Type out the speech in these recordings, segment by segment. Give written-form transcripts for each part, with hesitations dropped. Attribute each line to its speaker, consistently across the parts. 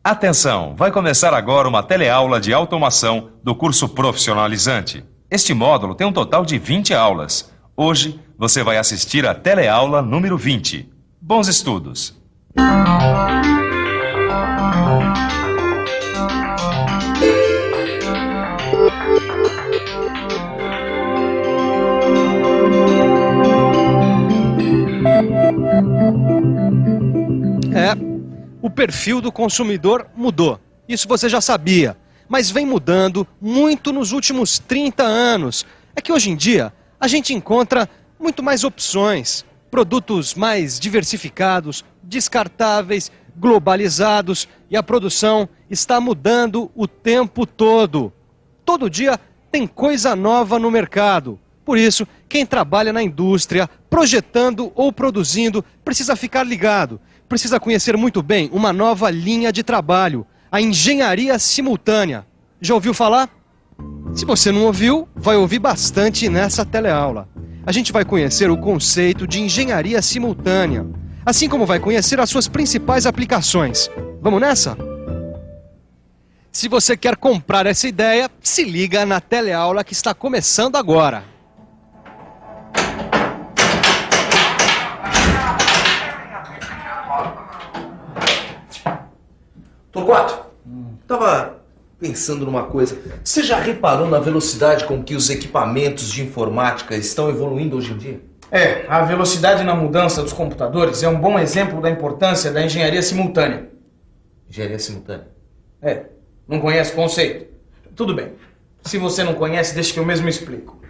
Speaker 1: Atenção, vai começar agora uma teleaula de automação do curso profissionalizante. Este módulo tem um total de 20 aulas. Hoje você vai assistir a teleaula número 20. Bons estudos!
Speaker 2: O perfil do consumidor mudou. Isso você já sabia, mas vem mudando muito nos últimos 30 anos. É que hoje em dia a gente encontra muito mais opções, produtos mais diversificados, descartáveis, globalizados, e a produção está mudando o tempo todo. Todo dia tem coisa nova no mercado. Por isso, quem trabalha na indústria, projetando ou produzindo, precisa ficar ligado. Precisa conhecer muito bem uma nova linha de trabalho, a engenharia simultânea. Já ouviu falar? Se você não ouviu, vai ouvir bastante nessa teleaula. A gente vai conhecer o conceito de engenharia simultânea, assim como vai conhecer as suas principais aplicações. Vamos nessa? Se você quer comprar essa ideia, se liga na teleaula que está começando agora.
Speaker 3: Torquato, tava pensando numa coisa. Você já reparou na velocidade com que os equipamentos de informática estão evoluindo hoje em dia?
Speaker 4: A velocidade na mudança dos computadores é um bom exemplo da importância da engenharia simultânea.
Speaker 3: Engenharia simultânea?
Speaker 4: Não conhece o conceito? Tudo bem. Se você não conhece, deixa que eu mesmo explico.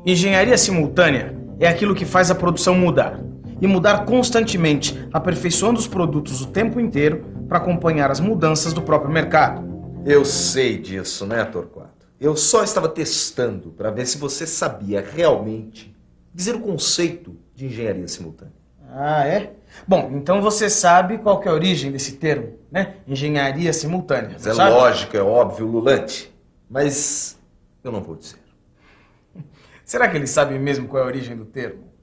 Speaker 4: Engenharia simultânea é aquilo que faz a produção mudar. E mudar constantemente, aperfeiçoando os produtos o tempo inteiro para acompanhar as mudanças do próprio mercado.
Speaker 3: Eu sei disso, né, Torquato? Eu só estava testando para ver se você sabia realmente dizer o conceito de engenharia simultânea.
Speaker 4: Ah, é? Bom, então você sabe qual que é a origem desse termo, né? Engenharia simultânea.
Speaker 3: Mas é lógico, é óbvio, Lulante. Mas eu não vou dizer.
Speaker 4: Será que ele sabe mesmo qual é a origem do termo?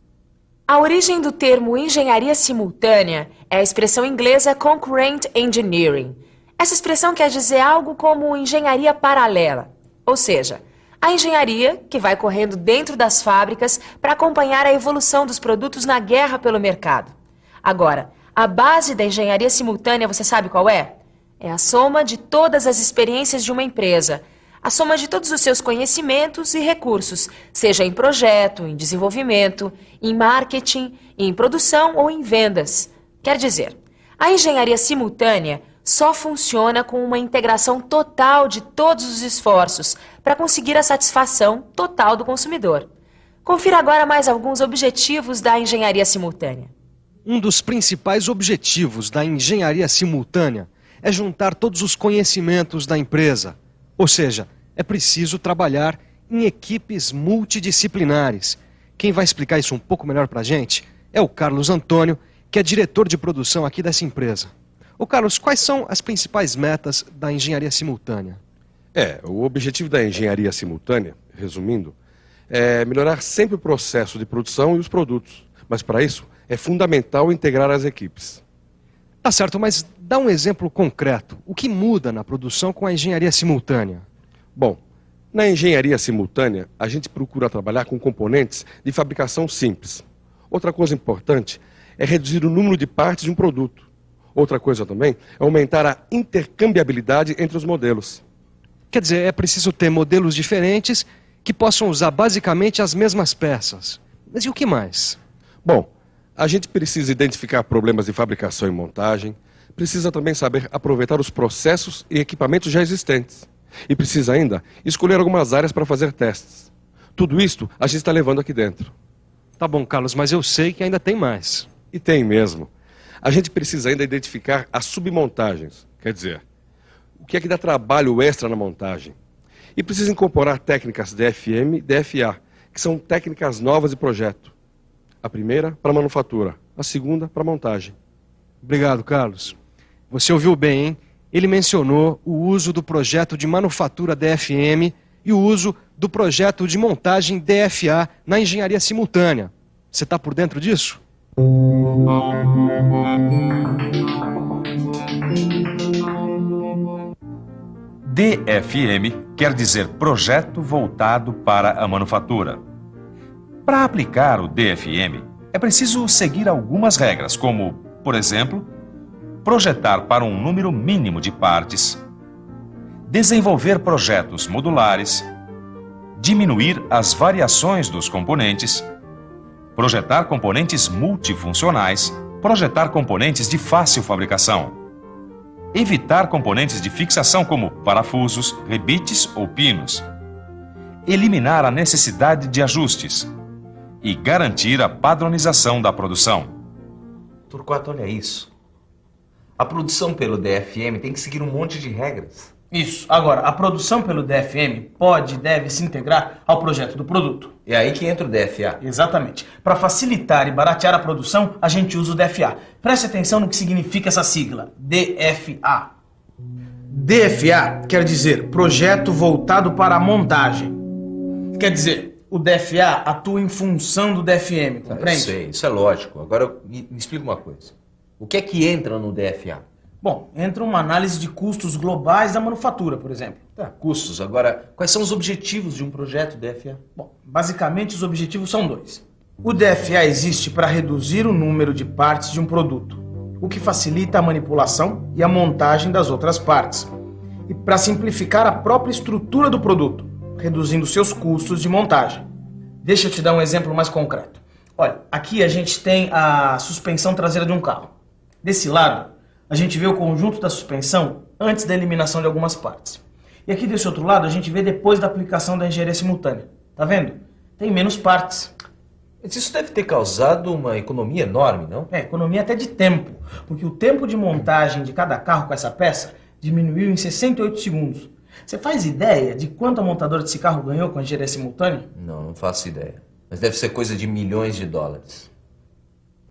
Speaker 5: A origem do termo engenharia simultânea é a expressão inglesa concurrent engineering. Essa expressão quer dizer algo como engenharia paralela, ou seja, a engenharia que vai correndo dentro das fábricas para acompanhar a evolução dos produtos na guerra pelo mercado. Agora, a base da engenharia simultânea, você sabe qual é? É a soma de todas as experiências de uma empresa, a soma de todos os seus conhecimentos e recursos, seja em projeto, em desenvolvimento, em marketing, em produção ou em vendas. Quer dizer, a engenharia simultânea só funciona com uma integração total de todos os esforços para conseguir a satisfação total do consumidor. Confira agora mais alguns objetivos da engenharia simultânea.
Speaker 2: Um dos principais objetivos da engenharia simultânea é juntar todos os conhecimentos da empresa. Ou seja, é preciso trabalhar em equipes multidisciplinares. Quem vai explicar isso um pouco melhor para a gente é o Carlos Antônio, que é diretor de produção aqui dessa empresa. Ô Carlos, quais são as principais metas da engenharia simultânea?
Speaker 6: O objetivo da engenharia simultânea, resumindo, é melhorar sempre o processo de produção e os produtos. Mas para isso é fundamental integrar as equipes.
Speaker 2: Tá certo, mas dá um exemplo concreto. O que muda na produção com a engenharia simultânea?
Speaker 6: Bom, na engenharia simultânea, a gente procura trabalhar com componentes de fabricação simples. Outra coisa importante é reduzir o número de partes de um produto. Outra coisa também é aumentar a intercambiabilidade entre os modelos.
Speaker 2: Quer dizer, é preciso ter modelos diferentes que possam usar basicamente as mesmas peças. Mas e o que mais?
Speaker 6: Bom, a gente precisa identificar problemas de fabricação e montagem, precisa também saber aproveitar os processos e equipamentos já existentes. E precisa ainda escolher algumas áreas para fazer testes. Tudo isto a gente está levando aqui dentro.
Speaker 2: Tá bom, Carlos, mas eu sei que ainda tem mais.
Speaker 6: E tem mesmo. A gente precisa ainda identificar as submontagens, quer dizer, o que é que dá trabalho extra na montagem. E precisa incorporar técnicas DFM e DFA, que são técnicas novas de projeto. A primeira para manufatura, a segunda para montagem.
Speaker 2: Obrigado, Carlos. Você ouviu bem, hein? Ele mencionou o uso do projeto de manufatura DFM e o uso do projeto de montagem DFA na engenharia simultânea. Você está por dentro disso?
Speaker 1: DFM quer dizer Projeto Voltado para a Manufatura. Para aplicar o DFM, é preciso seguir algumas regras, como, por exemplo, projetar para um número mínimo de partes, desenvolver projetos modulares, diminuir as variações dos componentes, projetar componentes multifuncionais, projetar componentes de fácil fabricação, evitar componentes de fixação como parafusos, rebites ou pinos, eliminar a necessidade de ajustes e garantir a padronização da produção.
Speaker 3: Torquato, olha isso. A produção pelo DFM tem que seguir um monte de regras.
Speaker 4: Isso. Agora, a produção pelo DFM pode e deve se integrar ao projeto do produto.
Speaker 3: É aí que entra o DFA.
Speaker 4: Exatamente. Para facilitar e baratear a produção, a gente usa o DFA. Preste atenção no que significa essa sigla, DFA. DFA quer dizer Projeto Voltado para a Montagem. Quer dizer, o DFA atua em função do DFM, compreende?
Speaker 3: Eu sei, isso é lógico. Agora, me explica uma coisa. O que é que entra no DFA?
Speaker 4: Bom, entra uma análise de custos globais da manufatura, por exemplo.
Speaker 3: Tá, custos. Agora, quais são os objetivos de um projeto DFA?
Speaker 4: Bom, basicamente os objetivos são dois. O DFA existe para reduzir o número de partes de um produto, o que facilita a manipulação e a montagem das outras partes, e para simplificar a própria estrutura do produto, reduzindo seus custos de montagem. Deixa eu te dar um exemplo mais concreto. Olha, aqui a gente tem a suspensão traseira de um carro. Desse lado, a gente vê o conjunto da suspensão antes da eliminação de algumas partes. E aqui desse outro lado, a gente vê depois da aplicação da engenharia simultânea. Tá vendo? Tem menos partes.
Speaker 3: Mas isso deve ter causado uma economia enorme, não?
Speaker 4: É, economia até de tempo. Porque o tempo de montagem de cada carro com essa peça diminuiu em 68 segundos. Você faz ideia de quanto a montadora desse carro ganhou com a engenharia simultânea?
Speaker 3: Não faço ideia. Mas deve ser coisa de milhões de dólares.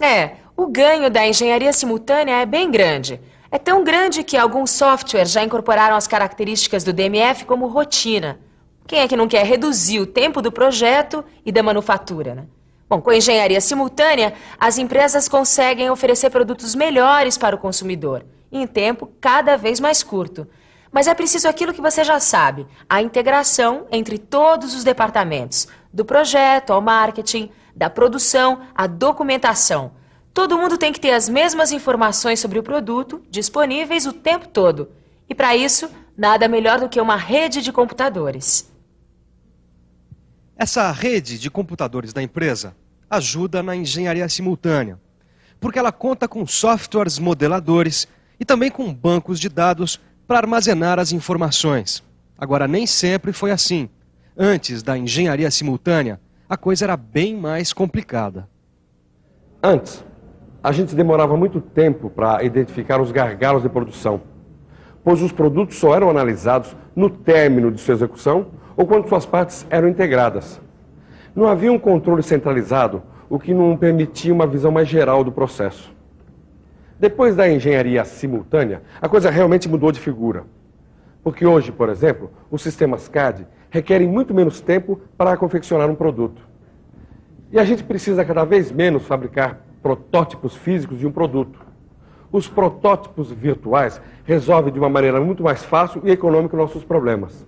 Speaker 5: É, o ganho da engenharia simultânea é bem grande. É tão grande que alguns softwares já incorporaram as características do DMF como rotina. Quem é que não quer reduzir o tempo do projeto e da manufatura, né? Bom, com a engenharia simultânea, as empresas conseguem oferecer produtos melhores para o consumidor, em tempo cada vez mais curto. Mas é preciso aquilo que você já sabe, a integração entre todos os departamentos, do projeto ao marketing, da produção à documentação. Todo mundo tem que ter as mesmas informações sobre o produto disponíveis o tempo todo. E para isso, nada melhor do que uma rede de computadores.
Speaker 2: Essa rede de computadores da empresa ajuda na engenharia simultânea, porque ela conta com softwares modeladores e também com bancos de dados para armazenar as informações. Agora, nem sempre foi assim. Antes da engenharia simultânea, a coisa era bem mais complicada.
Speaker 6: Antes, a gente demorava muito tempo para identificar os gargalos de produção, pois os produtos só eram analisados no término de sua execução ou quando suas partes eram integradas. Não havia um controle centralizado, o que não permitia uma visão mais geral do processo. Depois da engenharia simultânea, a coisa realmente mudou de figura. Porque hoje, por exemplo, os sistemas CAD requerem muito menos tempo para confeccionar um produto. E a gente precisa cada vez menos fabricar protótipos físicos de um produto. Os protótipos virtuais resolvem de uma maneira muito mais fácil e econômica nossos problemas.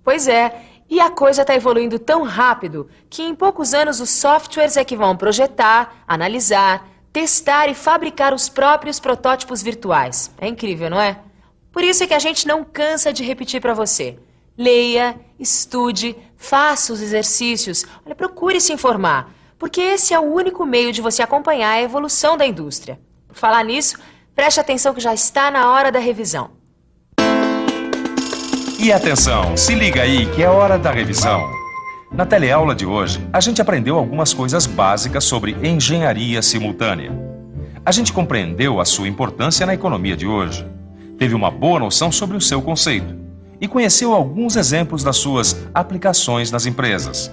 Speaker 5: Pois é, e a coisa está evoluindo tão rápido que em poucos anos os softwares é que vão projetar, analisar, testar e fabricar os próprios protótipos virtuais. É incrível, não é? Por isso é que a gente não cansa de repetir para você. Leia, estude, faça os exercícios, olha, procure se informar, porque esse é o único meio de você acompanhar a evolução da indústria. Por falar nisso, preste atenção que já está na hora da revisão.
Speaker 1: E atenção, se liga aí que é hora da revisão. Na teleaula de hoje, a gente aprendeu algumas coisas básicas sobre engenharia simultânea. A gente compreendeu a sua importância na economia de hoje, teve uma boa noção sobre o seu conceito e conheceu alguns exemplos das suas aplicações nas empresas.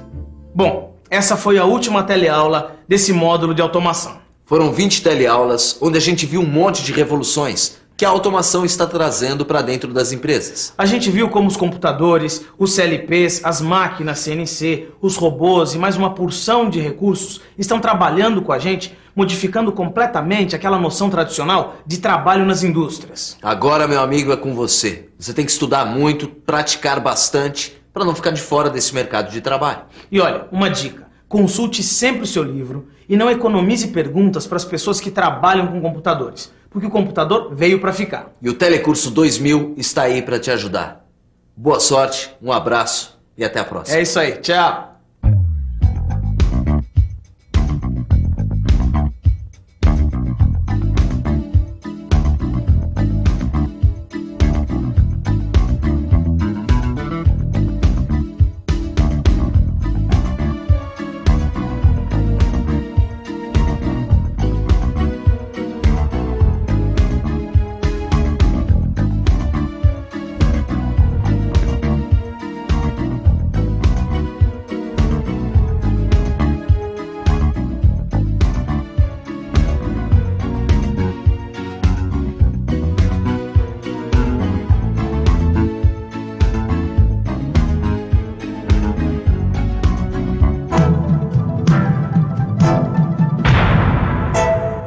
Speaker 4: Bom, essa foi a última teleaula desse módulo de automação.
Speaker 3: Foram 20 teleaulas onde a gente viu um monte de revoluções que a automação está trazendo para dentro das empresas.
Speaker 4: A gente viu como os computadores, os CLPs, as máquinas CNC, os robôs e mais uma porção de recursos estão trabalhando com a gente, modificando completamente aquela noção tradicional de trabalho nas indústrias.
Speaker 3: Agora, meu amigo, é com você. Você tem que estudar muito, praticar bastante, para não ficar de fora desse mercado de trabalho.
Speaker 4: E olha, uma dica. Consulte sempre o seu livro e não economize perguntas para as pessoas que trabalham com computadores, porque o computador veio para ficar.
Speaker 3: E o Telecurso 2000 está aí para te ajudar. Boa sorte, um abraço e até a próxima.
Speaker 4: É isso aí, tchau!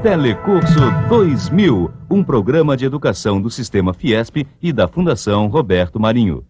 Speaker 7: Telecurso 2000, um programa de educação do Sistema Fiesp e da Fundação Roberto Marinho.